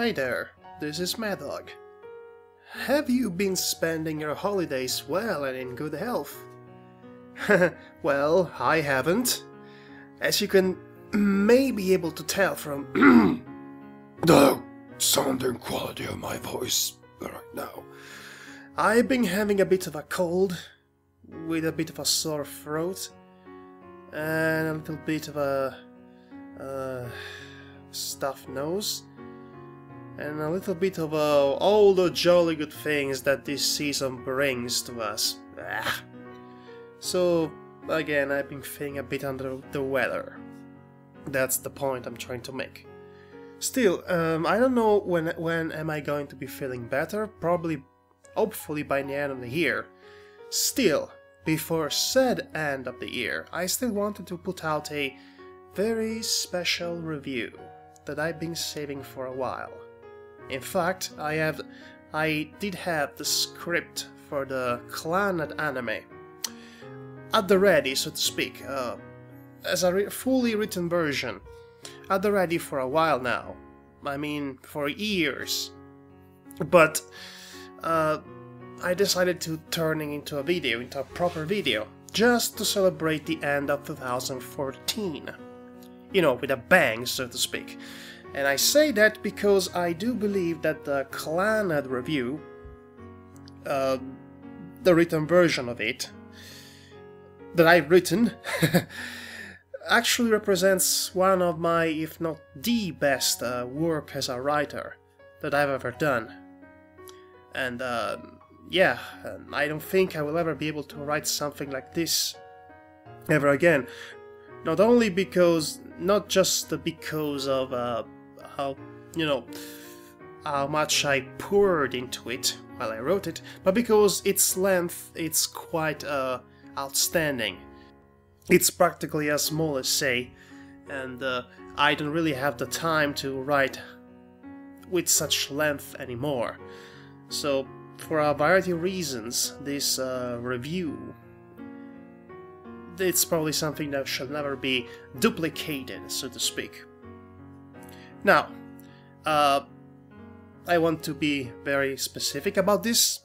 Hi there, this is Madhog. Have you been spending your holidays well and in good health? Well, I haven't. As you can may be able to tell from the sounding quality of my voice right now, I've been having a bit of a cold, with a bit of a sore throat, and a little bit of a stuffed nose, and a little bit of all the jolly good things that this season brings to us. So, again, I've been feeling a bit under the weather. That's the point I'm trying to make. Still, I don't know when am I going to be feeling better, probably, hopefully by the end of the year. Still, before said end of the year, I still wanted to put out a very special review that I've been saving for a while. In fact, I did have the script for the Clannad anime at the ready, so to speak, as a fully written version, at the ready for a while now. I mean, for years. But I decided to turn it into a video, into a proper video, just to celebrate the end of 2014. You know, with a bang, so to speak. And I say that because I do believe that the Clannad review, the written version of it, that I've written, actually represents one of my, if not the best work as a writer that I've ever done. And yeah, I don't think I will ever be able to write something like this ever again. Not only because, not just because of how, you know, how much I poured into it while I wrote it, but because its length, it's quite outstanding. It's practically a small essay, and I don't really have the time to write with such length anymore. So, for a variety of reasons, this review, it's probably something that shall never be duplicated, so to speak. Now, I want to be very specific about this.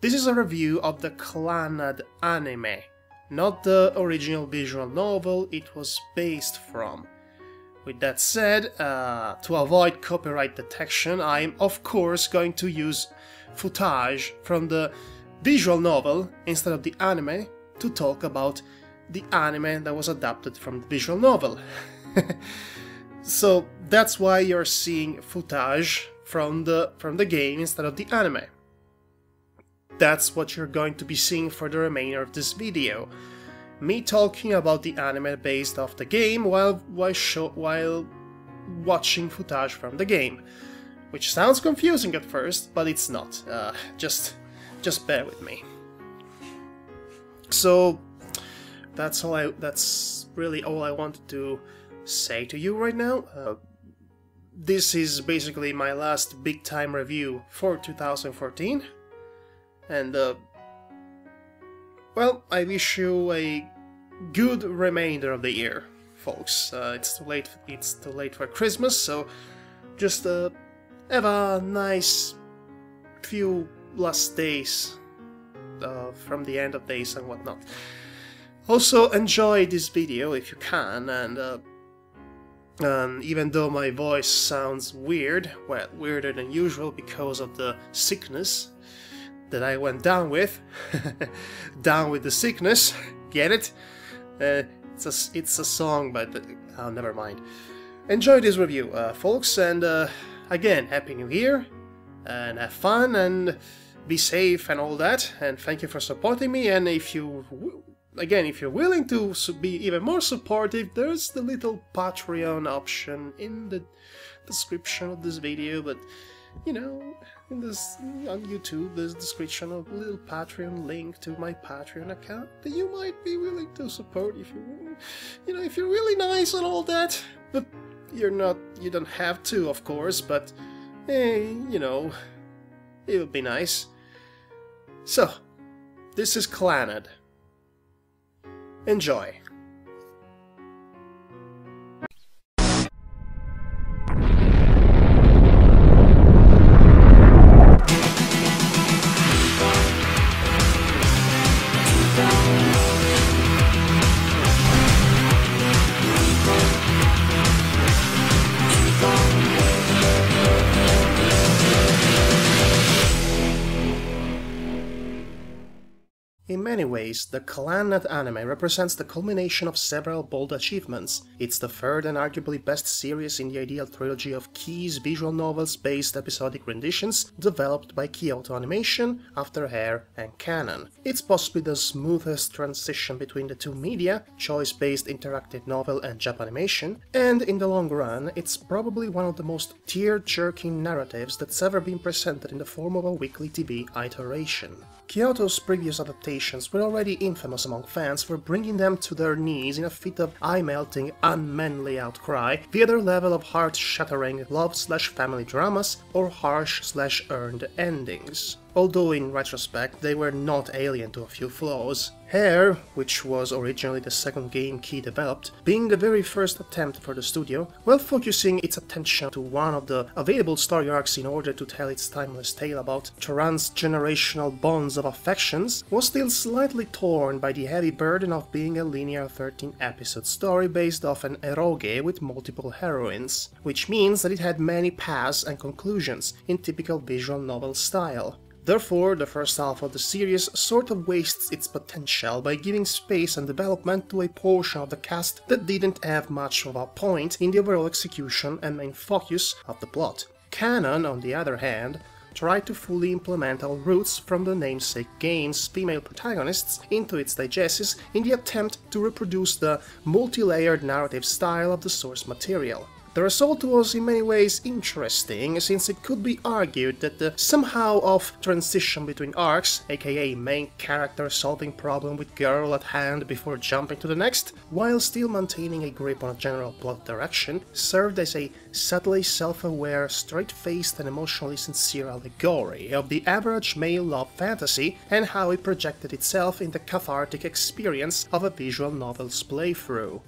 This is a review of the Clannad anime, not the original visual novel it was based from. With that said, to avoid copyright detection, I'm of course going to use footage from the visual novel instead of the anime to talk about the anime that was adapted from the visual novel. So that's why you're seeing footage from the game instead of the anime. That's what you're going to be seeing for the remainder of this video. Me talking about the anime based off the game while watching footage from the game. Which sounds confusing at first, but it's not. Just bear with me. So that's really all I wanted to say to you right now. This is basically my last big time review for 2014, and well, I wish you a good remainder of the year, folks. It's too late for Christmas, so just have a nice few last days from the end of days and whatnot. Also, enjoy this video if you can, and even though my voice sounds weird, well, weirder than usual because of the sickness that I went down with, down with the sickness, get it? It's a song, but oh, never mind. Enjoy this review, folks, and again, Happy New Year, and have fun, and be safe, and all that, and thank you for supporting me, and if you're willing to be even more supportive, there's the little Patreon option in the description of this video, but, you know, on YouTube, there's a description of a little Patreon link to my Patreon account that you might be willing to support if if you're really nice and all that, but you don't have to, of course, but, hey, you know, it would be nice. So, this is Clannad. Enjoy. In many ways, the Clannad anime represents the culmination of several bold achievements. It's the third and arguably best series in the ideal trilogy of Key's visual novels-based episodic renditions developed by Kyoto Animation after Hair and Canon. It's possibly the smoothest transition between the two media, choice-based interactive novel and Japanimation, and in the long run, it's probably one of the most tear-jerking narratives that's ever been presented in the form of a weekly TV iteration. Kyoto's previous adaptations were already infamous among fans for bringing them to their knees in a fit of eye-melting, unmanly outcry via their level of heart-shattering love/family dramas or harsh/earned endings. Although in retrospect they were not alien to a few flaws. Hair, which was originally the second game Key developed, being the very first attempt for the studio, while focusing its attention to one of the available story arcs in order to tell its timeless tale about transgenerational bonds of affections, was still slightly torn by the heavy burden of being a linear 13-episode story based off an eroge with multiple heroines, which means that it had many paths and conclusions in typical visual novel style. Therefore, the first half of the series sort of wastes its potential by giving space and development to a portion of the cast that didn't have much of a point in the overall execution and main focus of the plot. Canon, on the other hand, tried to fully implement all roots from the namesake game's female protagonists into its diegesis in the attempt to reproduce the multi-layered narrative style of the source material. The result was in many ways interesting, since it could be argued that the somehow off transition between arcs, aka main character solving problem with girl at hand before jumping to the next, while still maintaining a grip on a general plot direction, served as a subtly self-aware, straight-faced and emotionally sincere allegory of the average male love fantasy and how it projected itself in the cathartic experience of a visual novel's playthrough.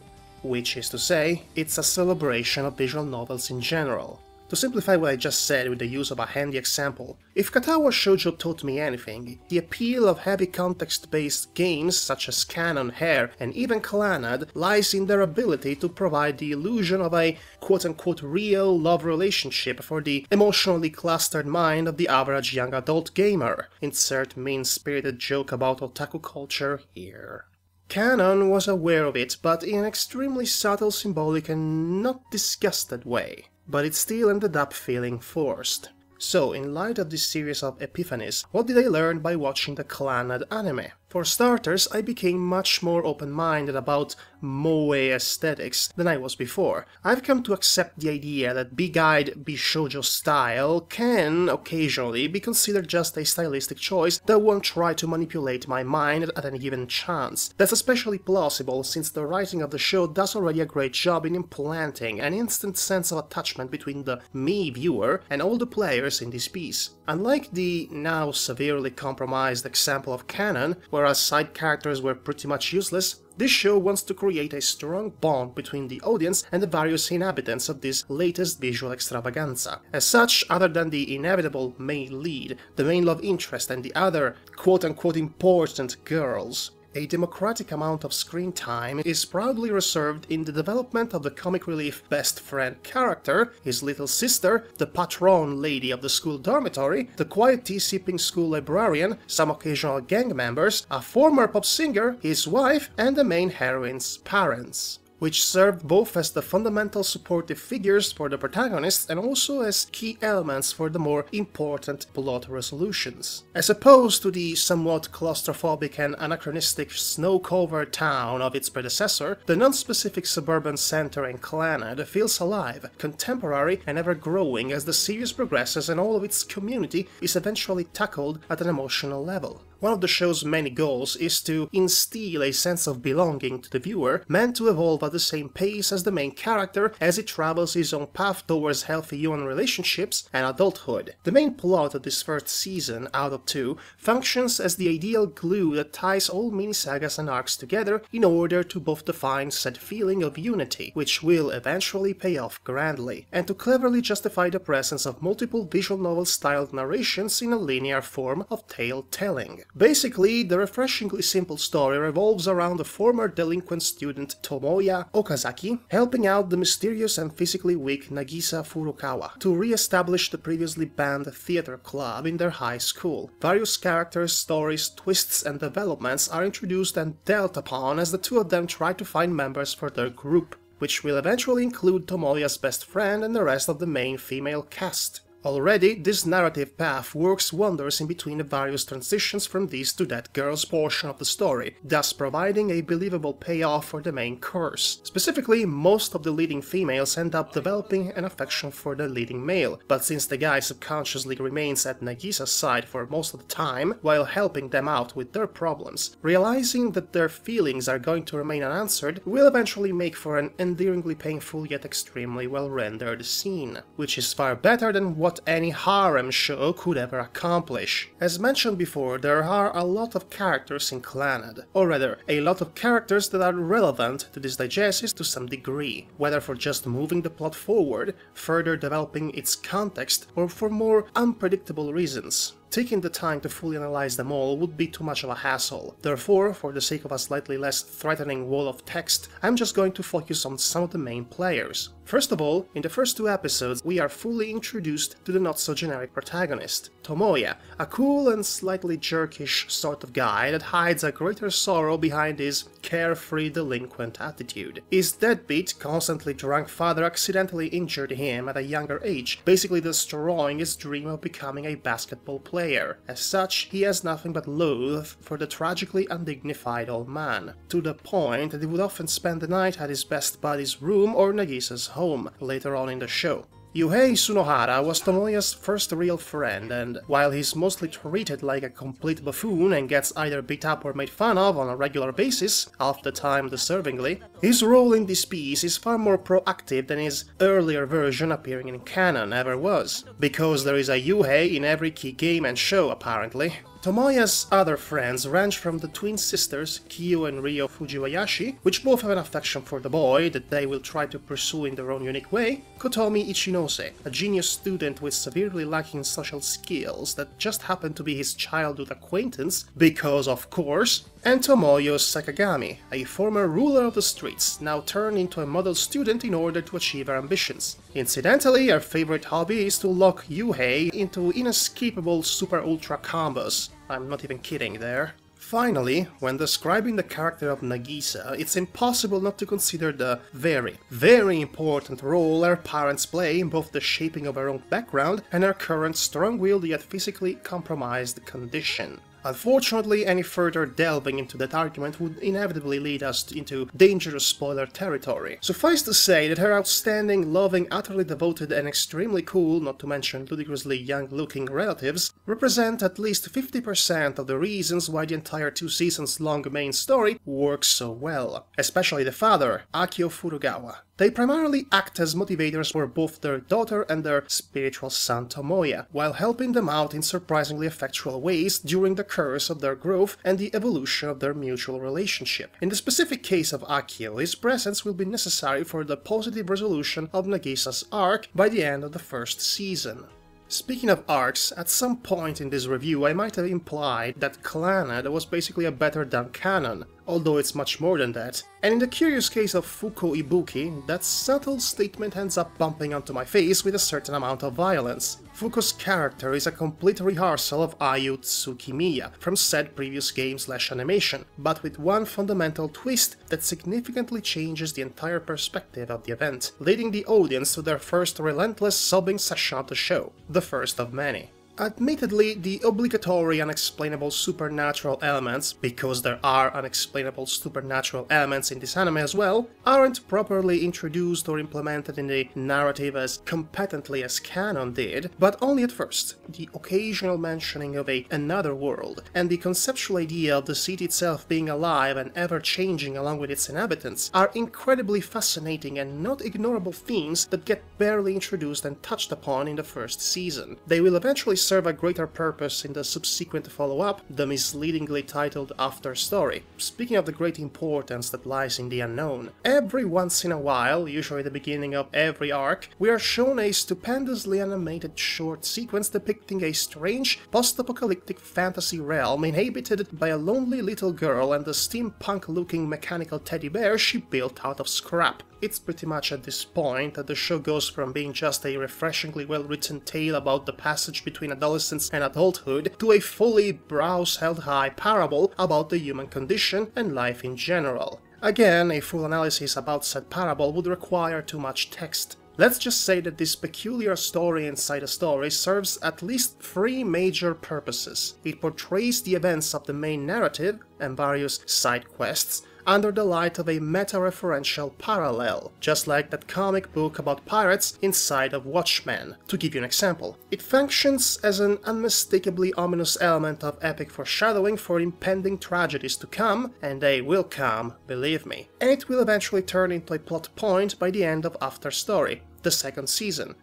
Which is to say, it's a celebration of visual novels in general. To simplify what I just said with the use of a handy example, if Katawa Shoujo taught me anything, the appeal of heavy context-based games such as Canon, Hair, and even Clannad lies in their ability to provide the illusion of a quote-unquote real love relationship for the emotionally clustered mind of the average young adult gamer. Insert mean-spirited joke about otaku culture here. Canon was aware of it, but in an extremely subtle, symbolic and not disgusted way. But it still ended up feeling forced. So, in light of this series of epiphanies, what did I learn by watching the Clannad anime? For starters, I became much more open-minded about moe aesthetics than I was before. I've come to accept the idea that big-eyed bishoujo style can, occasionally, be considered just a stylistic choice that won't try to manipulate my mind at any given chance. That's especially plausible since the writing of the show does already a great job in implanting an instant sense of attachment between the me viewer and all the players in this piece. Unlike the now severely compromised example of Canon, whereas side characters were pretty much useless, this show wants to create a strong bond between the audience and the various inhabitants of this latest visual extravaganza. As such, other than the inevitable main lead, the main love interest and the other quote-unquote important girls, a democratic amount of screen time is proudly reserved in the development of the comic relief best friend character, his little sister, the patron lady of the school dormitory, the quiet tea-sipping school librarian, some occasional gang members, a former pop singer, his wife, and the main heroine's parents, which served both as the fundamental supportive figures for the protagonists and also as key elements for the more important plot resolutions. As opposed to the somewhat claustrophobic and anachronistic snow-covered town of its predecessor, the non-specific suburban center in Clannad feels alive, contemporary and ever-growing as the series progresses and all of its community is eventually tackled at an emotional level. One of the show's many goals is to instill a sense of belonging to the viewer, meant to evolve at the same pace as the main character as he travels his own path towards healthy human relationships and adulthood. The main plot of this first season, out of 2, functions as the ideal glue that ties all mini-sagas and arcs together in order to both define said feeling of unity, which will eventually pay off grandly, and to cleverly justify the presence of multiple visual novel-styled narrations in a linear form of tale-telling. Basically, the refreshingly simple story revolves around a former delinquent student Tomoya Okazaki helping out the mysterious and physically weak Nagisa Furukawa to re-establish the previously banned theater club in their high school. Various characters, stories, twists and developments are introduced and dealt upon as the two of them try to find members for their group, which will eventually include Tomoya's best friend and the rest of the main female cast. Already, this narrative path works wonders in between the various transitions from this to that girl's portion of the story, thus providing a believable payoff for the main course. Specifically, most of the leading females end up developing an affection for the leading male, but since the guy subconsciously remains at Nagisa's side for most of the time, while helping them out with their problems, realizing that their feelings are going to remain unanswered will eventually make for an endearingly painful yet extremely well-rendered scene, which is far better than what any harem show could ever accomplish. As mentioned before, there are a lot of characters in Clannad, or rather, a lot of characters that are relevant to this digesis to some degree, whether for just moving the plot forward, further developing its context, or for more unpredictable reasons. Taking the time to fully analyze them all would be too much of a hassle. Therefore, for the sake of a slightly less threatening wall of text, I'm just going to focus on some of the main players. First of all, in the first 2 episodes, we are fully introduced to the not-so-generic protagonist, Tomoya, a cool and slightly jerkish sort of guy that hides a greater sorrow behind his carefree delinquent attitude. His deadbeat, constantly drunk father accidentally injured him at a younger age, basically destroying his dream of becoming a basketball player. As such, he has nothing but loath for the tragically undignified old man, to the point that he would often spend the night at his best buddy's room or Nagisa's home, later on in the show. Yuhei Sunohara was Tomoya's first real friend, and while he's mostly treated like a complete buffoon and gets either beat up or made fun of on a regular basis, half the time deservingly, his role in this piece is far more proactive than his earlier version appearing in canon ever was, because there is a Yuhei in every key game and show apparently. Tomoya's other friends range from the twin sisters Kyo and Ryo Fujiwayashi, which both have an affection for the boy that they will try to pursue in their own unique way, Kotomi Ichinose, a genius student with severely lacking social skills that just happened to be his childhood acquaintance, because of course, and Tomoyo Sakagami, a former ruler of the streets, now turned into a model student in order to achieve her ambitions. Incidentally, her favorite hobby is to lock Yuhei into inescapable super-ultra combos. I'm not even kidding there. Finally, when describing the character of Nagisa, it's impossible not to consider the very, very important role her parents play in both the shaping of her own background and her current strong-willed yet physically compromised condition. Unfortunately, any further delving into that argument would inevitably lead us into dangerous spoiler territory. Suffice to say that her outstanding, loving, utterly devoted and extremely cool, not to mention ludicrously young-looking relatives, represent at least 50% of the reasons why the entire 2 seasons long main story works so well. Especially the father, Akio Furukawa. They primarily act as motivators for both their daughter and their spiritual son Tomoya, while helping them out in surprisingly effectual ways during the course of their growth and the evolution of their mutual relationship. In the specific case of Akio, his presence will be necessary for the positive resolution of Nagisa's arc by the end of the first season. Speaking of arcs, at some point in this review I might have implied that Clannad was basically a better done canon, although it's much more than that. And in the curious case of Fuko Ibuki, that subtle statement ends up bumping onto my face with a certain amount of violence. Fuko's character is a complete rehearsal of Ayu Tsukimiya from said previous game/animation, but with one fundamental twist that significantly changes the entire perspective of the event, leading the audience to their first relentless sobbing session of the show, the first of many. Admittedly, the obligatory unexplainable supernatural elements, because there are unexplainable supernatural elements in this anime as well, aren't properly introduced or implemented in the narrative as competently as canon did, but only at first. The occasional mentioning of another world, and the conceptual idea of the city itself being alive and ever-changing along with its inhabitants, are incredibly fascinating and not ignorable themes that get barely introduced and touched upon in the first season. They will eventually serve a greater purpose in the subsequent follow-up, the misleadingly titled After Story. Speaking of the great importance that lies in the unknown, every once in a while, usually the beginning of every arc, we are shown a stupendously animated short sequence depicting a strange, post-apocalyptic fantasy realm inhabited by a lonely little girl and the steampunk-looking mechanical teddy bear she built out of scrap. It's pretty much at this point that the show goes from being just a refreshingly well-written tale about the passage between adolescence and adulthood to a fully brows-held-high parable about the human condition and life in general. Again, a full analysis about said parable would require too much text. Let's just say that this peculiar story inside a story serves at least three major purposes. It portrays the events of the main narrative and various side quests under the light of a meta-referential parallel, just like that comic book about pirates inside of Watchmen. To give you an example, it functions as an unmistakably ominous element of epic foreshadowing for impending tragedies to come, and they will come, believe me. And it will eventually turn into a plot point by the end of After Story, the second season.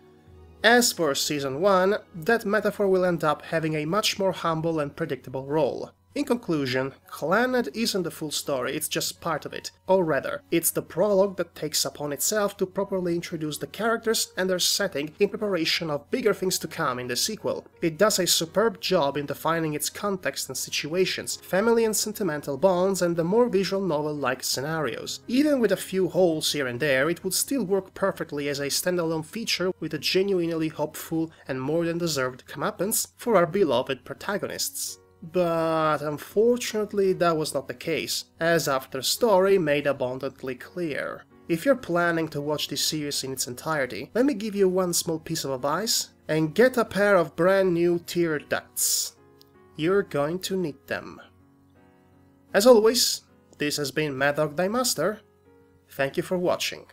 As for Season 1, that metaphor will end up having a much more humble and predictable role. In conclusion, Clannad isn't the full story, it's just part of it. Or rather, it's the prologue that takes upon itself to properly introduce the characters and their setting in preparation of bigger things to come in the sequel. It does a superb job in defining its context and situations, family and sentimental bonds, and the more visual novel-like scenarios. Even with a few holes here and there, it would still work perfectly as a standalone feature with a genuinely hopeful and more than deserved comeuppance for our beloved protagonists. But unfortunately that was not the case, as After Story made abundantly clear. If you're planning to watch this series in its entirety, let me give you one small piece of advice, and get a pair of brand new tear ducts. You're going to need them. As always, this has been Madhog Thy Master. Thank you for watching.